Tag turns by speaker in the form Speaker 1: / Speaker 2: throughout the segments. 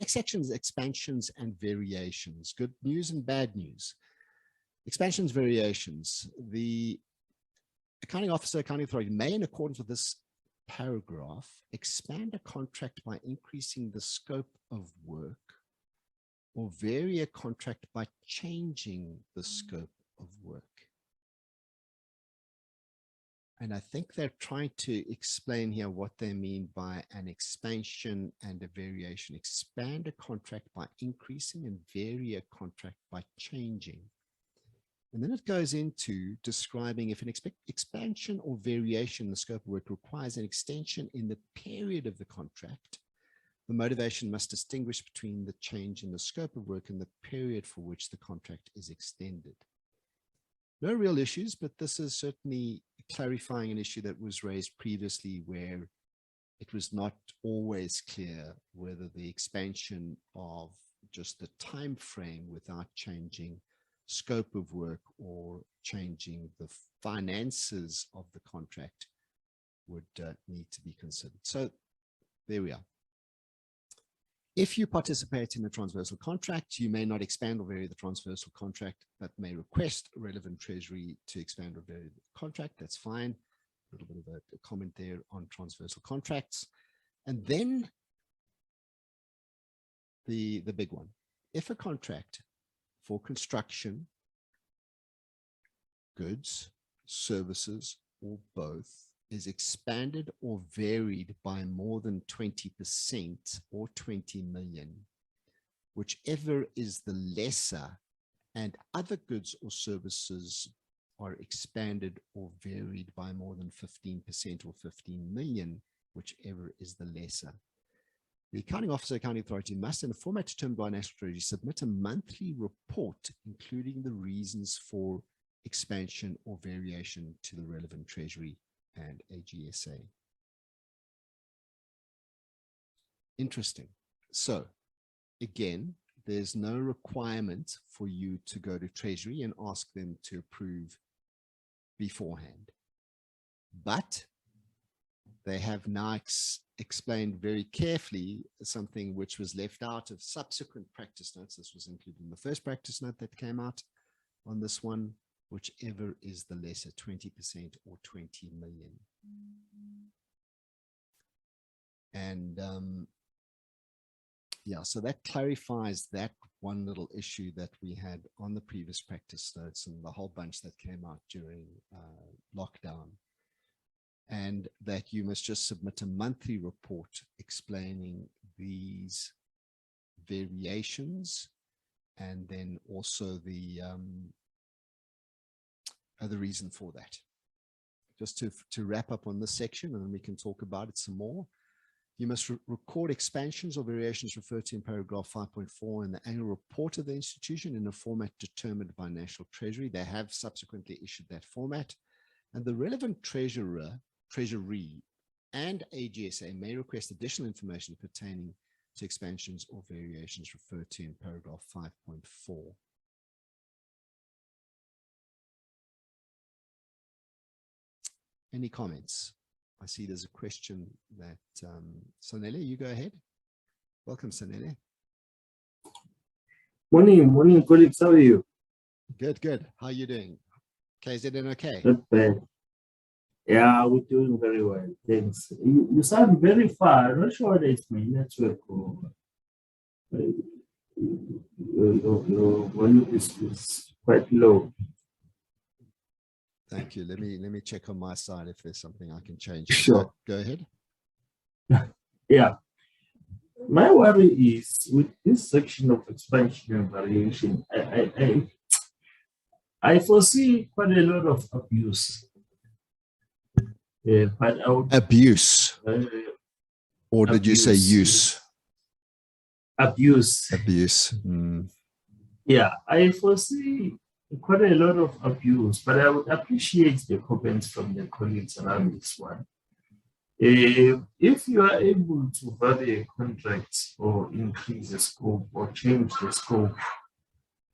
Speaker 1: next section is expansions and variations. Good news and bad news. Expansions, variations. The accounting officer, accounting authority may, in accordance with this paragraph, expand a contract by increasing the scope of work or vary a contract by changing the scope of work. And I think they're trying to explain here what they mean by an expansion and a variation. Expand a contract by increasing and vary a contract by changing. And then it goes into describing if an expansion or variation in the scope of work requires an extension in the period of the contract, the motivation must distinguish between the change in the scope of work and the period for which the contract is extended. No real issues, but this is certainly clarifying an issue that was raised previously where it was not always clear whether the expansion of just the time frame without changing scope of work or changing the finances of the contract would need to be considered. So there we are. If you participate in a transversal contract, you may not expand or vary the transversal contract, but may request a relevant Treasury to expand or vary the contract. That's fine. A little bit of a comment there on transversal contracts. And then the big one. If a contract for construction, goods, services, or both is expanded or varied by more than 20% or 20 million, whichever is the lesser, and other goods or services are expanded or varied by more than 15% or 15 million, whichever is the lesser. The accounting officer, accounting authority must, in a format determined by National Treasury, submit a monthly report, including the reasons for expansion or variation to the relevant Treasury and AGSA. Interesting. So again, there's no requirement for you to go to Treasury and ask them to approve beforehand. But they have now explained very carefully something which was left out of subsequent practice notes. This was included in the first practice note that came out on this one, whichever is the lesser, 20% or 20 million. And yeah, so that clarifies that one little issue that we had on the previous practice notes and the whole bunch that came out during lockdown. And that you must just submit a monthly report explaining these variations and then also the reason for that. Just to wrap up on this section, and then we can talk about it some more. You must record expansions or variations referred to in paragraph 5.4 in the annual report of the institution in a format determined by National Treasury. They have subsequently issued that format, and the relevant Treasury and AGSA may request additional information pertaining to expansions or variations referred to in paragraph 5.4. Any comments? I see there's a question that, Sonele, you go ahead. Welcome, Sonele.
Speaker 2: Morning, colleagues. How are you?
Speaker 1: Good, good. How are you doing? KZN okay?
Speaker 2: Not bad. Yeah, we're doing very well. Thanks. You sound very far. I'm not sure whether it's my network or your volume is quite low.
Speaker 1: Thank you. Let me check on my side if there's something I can change.
Speaker 2: Sure.
Speaker 1: Go ahead.
Speaker 2: Yeah. My worry is with this section of expansion and variation, I foresee quite a lot of abuse. But
Speaker 1: abuse. Or did you say use?
Speaker 2: Abuse.
Speaker 1: Abuse. Mm.
Speaker 2: Yeah, I foresee quite a lot of abuse, but I would appreciate the comments from the colleagues around this one. If you are able to vary a contract or increase the scope or change the scope,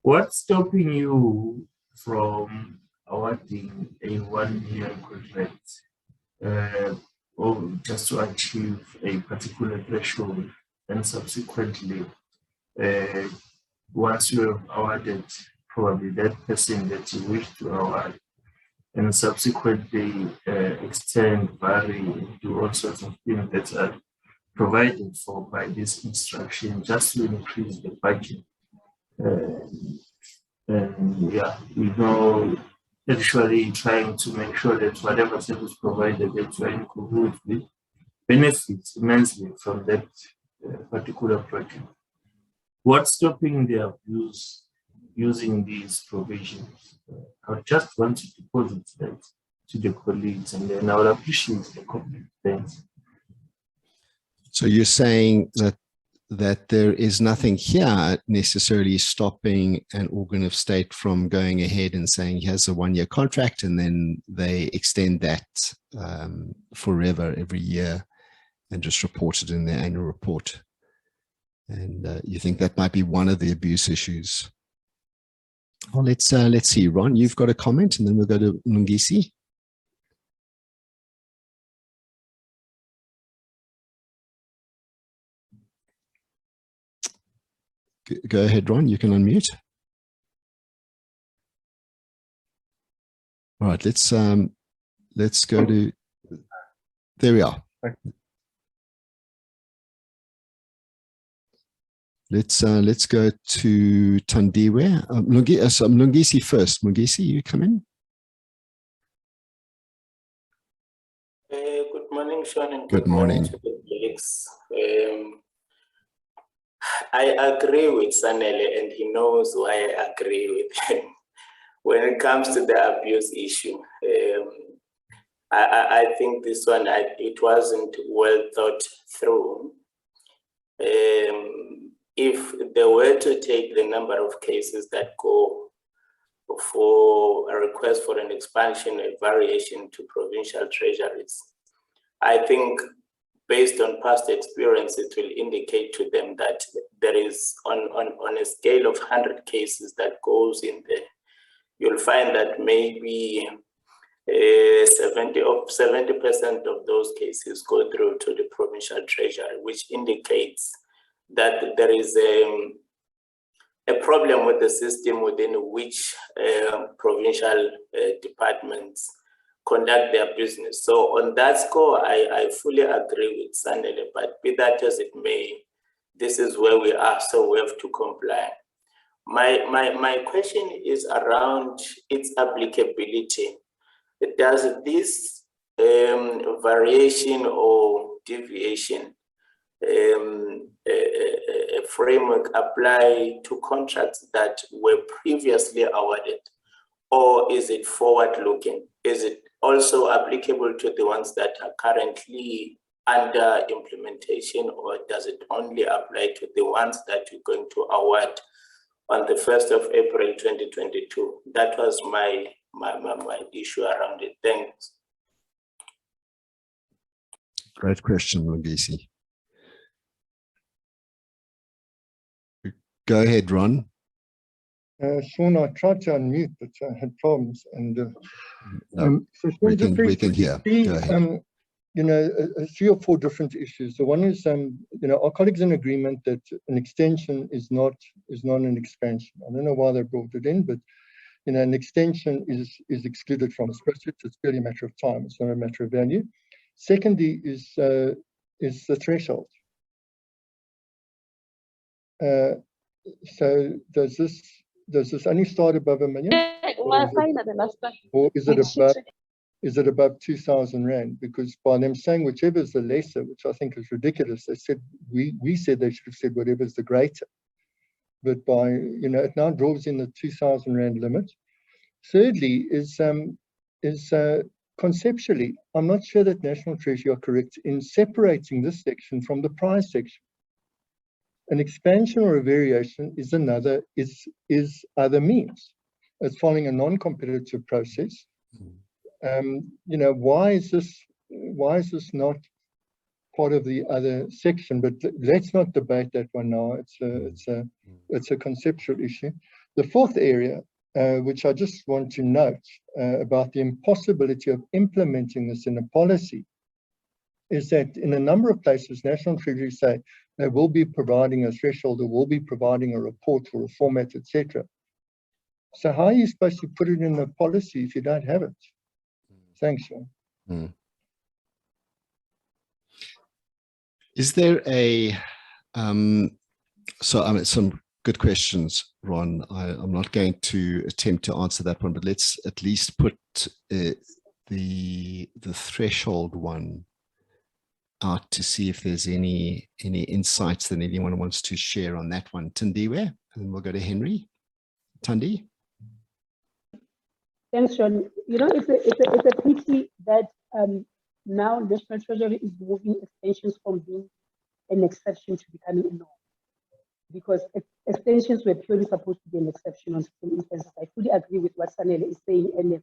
Speaker 2: what's stopping you from awarding a 1-year contract or just to achieve a particular threshold and subsequently once you have awarded probably that person that you wish to award, and subsequently extend, vary, and do all sorts of things that are provided for by this instruction just to increase the budget. And yeah, actually trying to make sure that whatever service provided that you are in cahoots with benefits immensely from that particular project. What's stopping the abuse using these provisions? I just want to deposit that to the colleagues, and then I would appreciate the comment. Thanks.
Speaker 1: So you're saying that there is nothing here necessarily stopping an organ of state from going ahead and saying he has a 1-year contract, and then they extend that forever every year and just report it in their annual report. And you think that might be one of the abuse issues? Well, let's see. Ron, you've got a comment, and then we'll go to Lungisi. Go ahead, Ron. You can unmute. All right. Let's go to. There we are. Let's go to Tandiwe. Lungisi first. Lungisi, you come in.
Speaker 3: Good morning, Sean, and
Speaker 1: good morning
Speaker 3: to the colleagues. I agree with Sanele, and he knows why I agree with him. When it comes to the abuse issue, I think this one, it wasn't well thought through. If they were to take the number of cases that go for a request for an expansion, a variation to provincial treasuries, I think based on past experience, it will indicate to them that there is on a scale of 100 cases that goes in there, you'll find that maybe 70% of those cases go through to the provincial treasury, which indicates that there is a problem with the system within which provincial departments conduct their business. So on that score, I fully agree with Sanele, but be that as it may, this is where we are, so we have to comply. My question is around its applicability. Does this variation or deviation a framework apply to contracts that were previously awarded, or is it forward-looking? Is it also applicable to the ones that are currently under implementation, or does it only apply to the ones that you're going to award on the 1st of April 2022? That was my issue around it. Thanks.
Speaker 1: Great question, Lungisi. Go ahead, Ron.
Speaker 4: Sean, I tried to unmute, but I had problems. And
Speaker 1: no,
Speaker 4: so
Speaker 1: we can hear. Go ahead.
Speaker 4: You know, 3 or 4 different issues. The one is, you know, our colleagues in agreement that an extension is not an expansion. I don't know why they brought it in, but you know, an extension is excluded from this process. It's purely a matter of time. It's not a matter of value. Secondly, is the threshold. So does this only start above $1 million, or is it above 2,000 Rand? Because by them saying whichever is the lesser, which I think is ridiculous, they said we said they should have said whatever is the greater. But by, you know, it now draws in the 2,000 Rand limit. Thirdly is conceptually, I'm not sure that National Treasury are correct in separating this section from the prior section. An expansion or a variation is other means. It's following a non-competitive process. You know, why is this not part of the other section? But let's not debate that one now. It's a conceptual issue. The fourth area, which I just want to note about the impossibility of implementing this in a policy, is that in a number of places, National Treasury say, They will be providing a threshold, they will be providing a report or a format, etc. So how are you supposed to put it in the policy if you don't have it? Thanks, Sean.
Speaker 1: Is there a, so I mean, some good questions, Ron. I'm not going to attempt to answer that one, but let's at least put the threshold one out to see if there's any insights that anyone wants to share on that one. Tandiwe, and then we'll go to Henry. Tandi?
Speaker 5: Thanks, Sean. You know, it's a pity that now National Treasury is moving extensions from being an exception to becoming a norm. Because extensions were purely supposed to be an exception on certain instances. I fully agree with what Sanele is saying. And the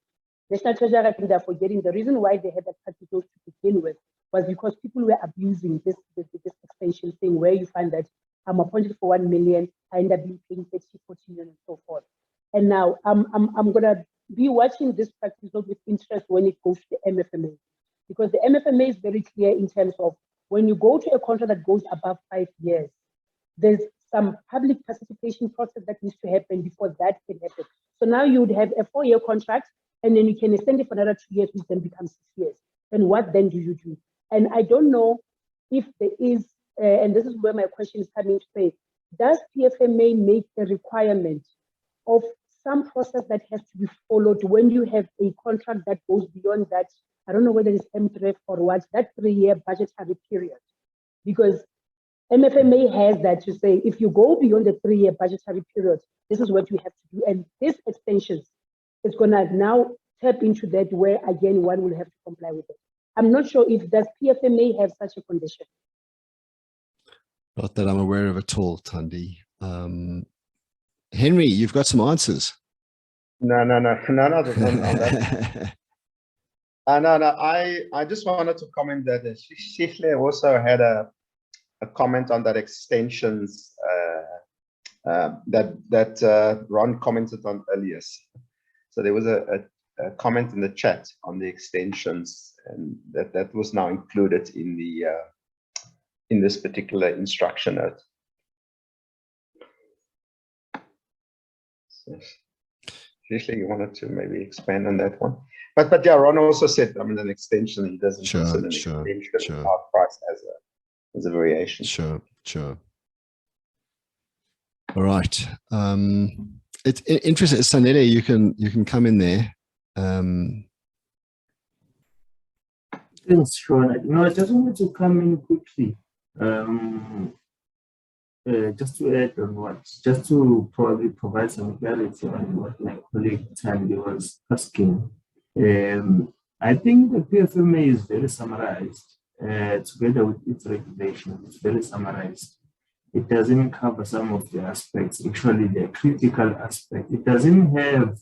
Speaker 5: National Treasury, I think they're forgetting the reason why they had that practice to begin with was because people were abusing this extension thing, where you find that I'm appointed for 1 million, I end up being paying 30, 40 million and so forth. And now I'm gonna be watching this practice with interest when it goes to the MFMA, because the MFMA is very clear in terms of when you go to a contract that goes above 5 years, there's some public participation process that needs to happen before that can happen. So now you would have a 4-year contract, and then you can extend it for another 2 years, which then becomes 6 years. And what then do you do? And I don't know if there is, and this is where my question is coming to say, does PFMA make a requirement of some process that has to be followed when you have a contract that goes beyond that? I don't know whether it's MTREF or what, that 3-year budgetary period. Because MFMA has that to say, if you go beyond the 3-year budgetary period, this is what you have to do. And this extension is going to now tap into that, where again, one will have to comply with it. I'm not sure if does PFMA have such a condition.
Speaker 1: Not that I'm aware of at all, Tandi. Henry, you've got some answers.
Speaker 6: No. I just wanted to comment that Shishle also had a comment on that extensions that Ron commented on earlier. So there was a comment in the chat on the extensions, and that was now included in the in this particular instruction note. So, Shishle, you wanted to maybe expand on that one? But yeah, Ron also said, I mean, an extension, he doesn't consider an extension of price as a variation.
Speaker 1: Sure. All right. It's interesting, Sanele, you can come in there.
Speaker 2: Thanks, Sean. No, I just wanted to come in quickly. Just to add on what, just to probably provide some clarity on what my colleague Tandy was asking. I think the PFMA is very summarized, together with its regulation. It's very summarized. It doesn't cover some of the aspects, actually the critical aspect. It doesn't have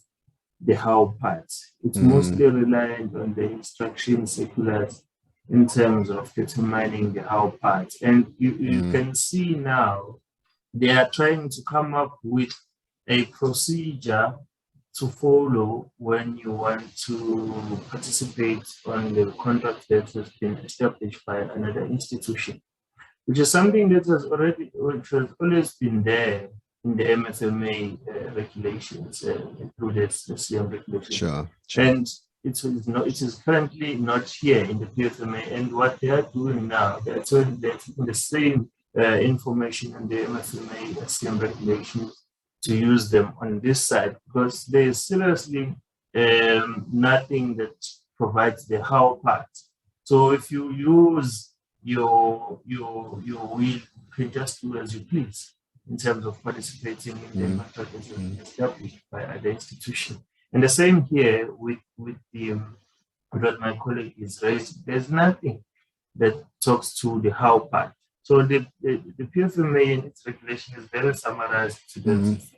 Speaker 2: the how part. It's mostly reliant on the instruction circulars in terms of determining the how part. And you can see now they are trying to come up with a procedure to follow when you want to participate on the contract that has been established by another institution, which is something that has always been there in the MFMA regulations, included the CM regulations.
Speaker 1: Sure.
Speaker 2: And it is currently not here in the PFMA. And what they are doing now, they're taking the same information in the MFMA CM regulations to use them on this side, because there is seriously nothing that provides the how part. So if you use your will, you can just do as you please in terms of participating in the contract that has been established by other institution. And the same here with what my colleague is raising. There's nothing that talks to the how part. So the PFMA and its regulation is very summarized to this.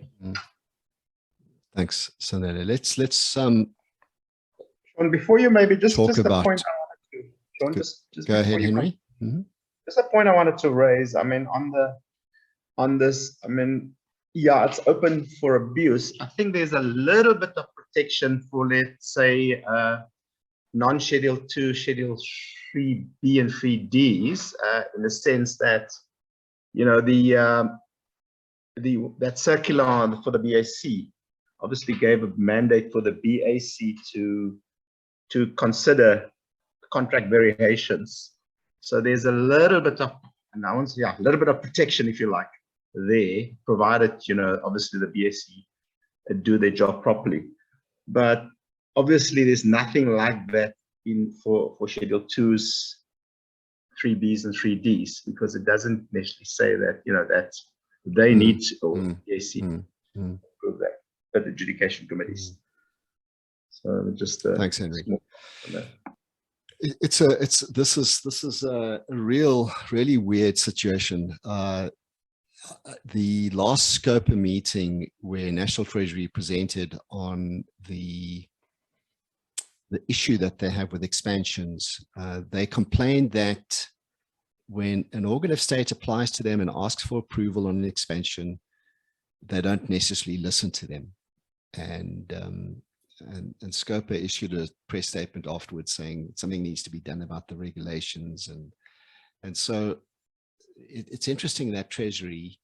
Speaker 1: Thanks, Sanele. Let's
Speaker 6: Sean, before you maybe just
Speaker 1: talk
Speaker 6: a
Speaker 1: about.
Speaker 6: point I wanted to, Sean, just
Speaker 1: go ahead, Henry.
Speaker 6: Just a point I wanted to raise. I mean, on this, I mean, yeah, it's open for abuse. I think there's a little bit of protection for, let's say, non-Schedule 2, Schedule 3B and 3Ds, in the sense that you know, that circular for the BAC obviously gave a mandate for the BAC to consider contract variations. So there's a little bit of, and I want to say, a little bit of protection, if you like, there, provided, you know, obviously the BAC do their job properly. But obviously there's nothing like that for Schedule 2's 3Bs and 3Ds, because it doesn't necessarily say that, you know, that they need to, or BAC approve that, but the adjudication committees. So just
Speaker 1: thanks, Henry. This is a really weird situation. The last SCOPA meeting where National Treasury presented on the issue that they have with expansions, they complained that when an organ of state applies to them and asks for approval on an expansion, they don't necessarily listen to them. And SCOPA issued a press statement afterwards saying something needs to be done about the regulations. And so it's interesting that Treasury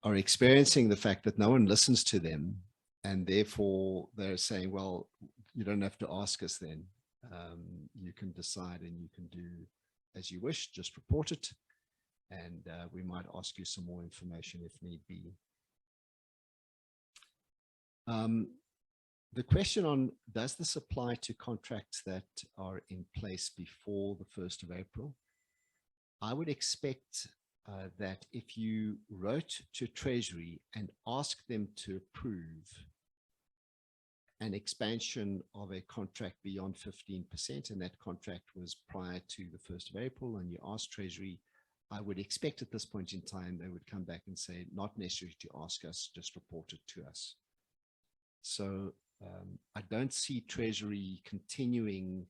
Speaker 1: are experiencing the fact that no one listens to them, and therefore they're saying, well, you don't have to ask us then. You can decide and you can do as you wish, just report it. And we might ask you some more information if need be. The question on, does this apply to contracts that are in place before the 1st of April? I would expect that if you wrote to Treasury and asked them to approve an expansion of a contract beyond 15%, and that contract was prior to the 1st of April, and you asked Treasury, I would expect at this point in time, they would come back and say, not necessary to ask us, just report it to us. So I don't see Treasury continuing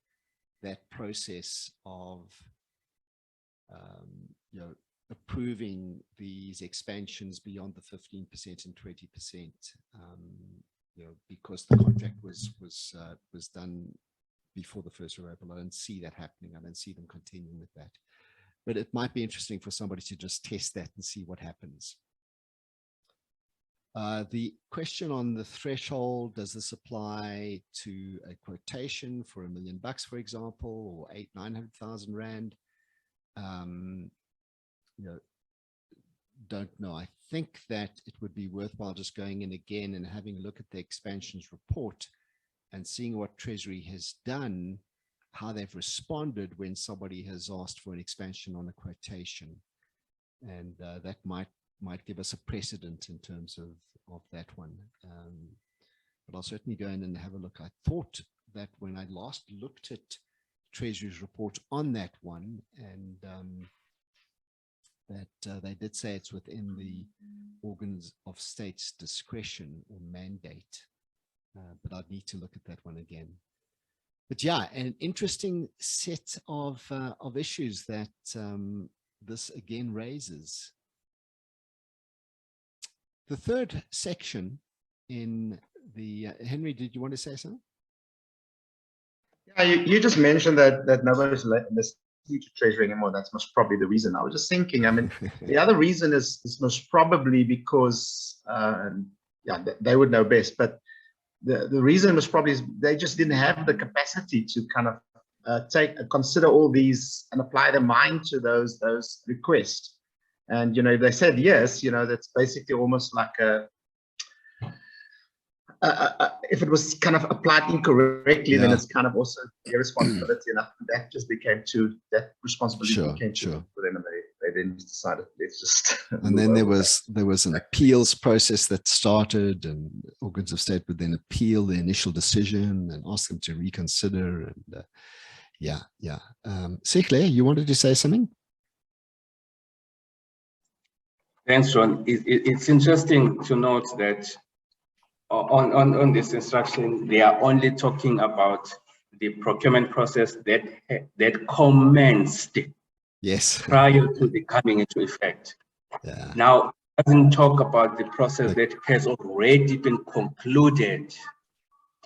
Speaker 1: that process of you know, approving these expansions beyond the 15% and 20%, you know, because the contract was done before the 1st of April. I don't see that happening. I don't see them continuing with that. But it might be interesting for somebody to just test that and see what happens. The question on the threshold, does this apply to a quotation for $1 million, for example, or 800,000 to 900,000 Rand? You know, don't know. I think that it would be worthwhile just going in again and having a look at the expansions report and seeing what Treasury has done, how they've responded when somebody has asked for an expansion on a quotation. And that might give us a precedent in terms of that one. But I'll certainly go in and have a look. I thought that when I last looked at Treasury's report on that one, and that they did say it's within the organs of state's discretion or mandate, but I'd need to look at that one again. But yeah, an interesting set of issues that this again raises. The third section in the Henry, did you want to say something?
Speaker 6: Yeah, you just mentioned that nobody's listening to Treasury anymore. That's most probably the reason. I was just thinking, I mean, the other reason is most probably because, yeah, they would know best, but the reason was probably they just didn't have the capacity to kind of consider all these and apply their mind to those requests. And, you know, if they said yes, you know, that's basically almost like if it was kind of applied incorrectly, yeah, then it's kind of also their responsibility. And that just became that responsibility became too for them, and they then decided, let's just.
Speaker 1: And then there was an appeals process that started, and organs of state would then appeal the initial decision and ask them to reconsider. And yeah. Sikle, you wanted to say something?
Speaker 7: Thanks, John. It's interesting to note that on this instruction, they are only talking about the procurement process that commenced,
Speaker 1: yes,
Speaker 7: prior to the coming into effect.
Speaker 1: Yeah.
Speaker 7: Now, it doesn't talk about the process that has already been concluded.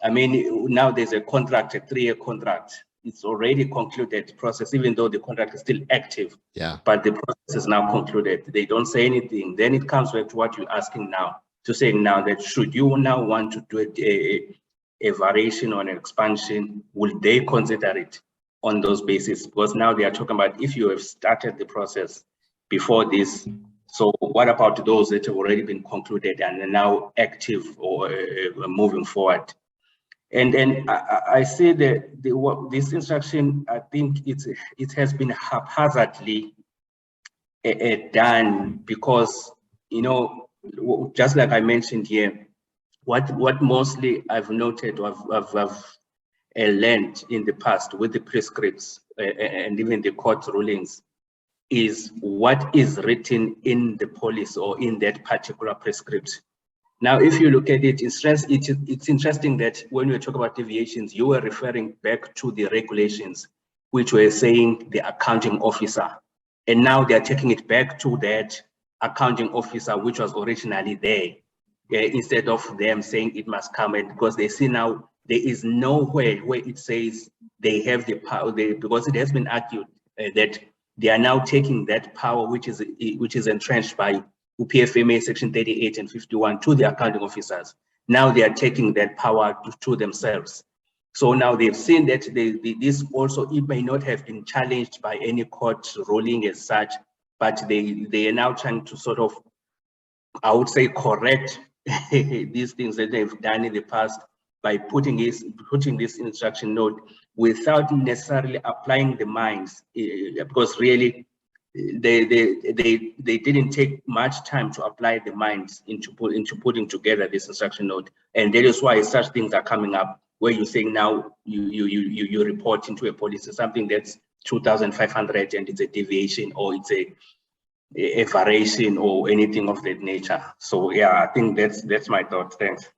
Speaker 7: I mean, now there's a contract, a 3-year contract, it's already concluded process, even though the contract is still active.
Speaker 1: Yeah.
Speaker 7: But the process is now concluded. They don't say anything. Then it comes back to what you're asking now, to saying now that should you now want to do a variation or an expansion, will they consider it on those bases? Because now they are talking about if you have started the process before this, so what about those that have already been concluded and are now active or moving forward? And I say that this instruction, I think it has been haphazardly done because, you know, just like I mentioned here, what mostly I've noted or I've learned in the past with the prescripts and even the court rulings is what is written in the policy or in that particular prescript. Now, if you look at it, it's interesting that when we talk about deviations, you were referring back to the regulations, which were saying the accounting officer. And now they're taking it back to that accounting officer, which was originally there, instead of them saying it must come in, because they see now there is nowhere where it says they have the power, because it has been argued that they are now taking that power, which is entrenched by UPFMA section 38 and 51 to the accounting officers. Now they are taking that power to themselves. So now they've seen that this also, it may not have been challenged by any court ruling as such, but they are now trying to sort of, I would say, correct these things that they've done in the past by putting this instruction note without necessarily applying the minds, because really they didn't take much time to apply the minds into putting together this instruction note. And that is why such things are coming up, where you're saying now you report into a policy something that's 2,500 and it's a deviation or it's a variation or anything of that nature. So yeah, I think that's my thought. Thanks.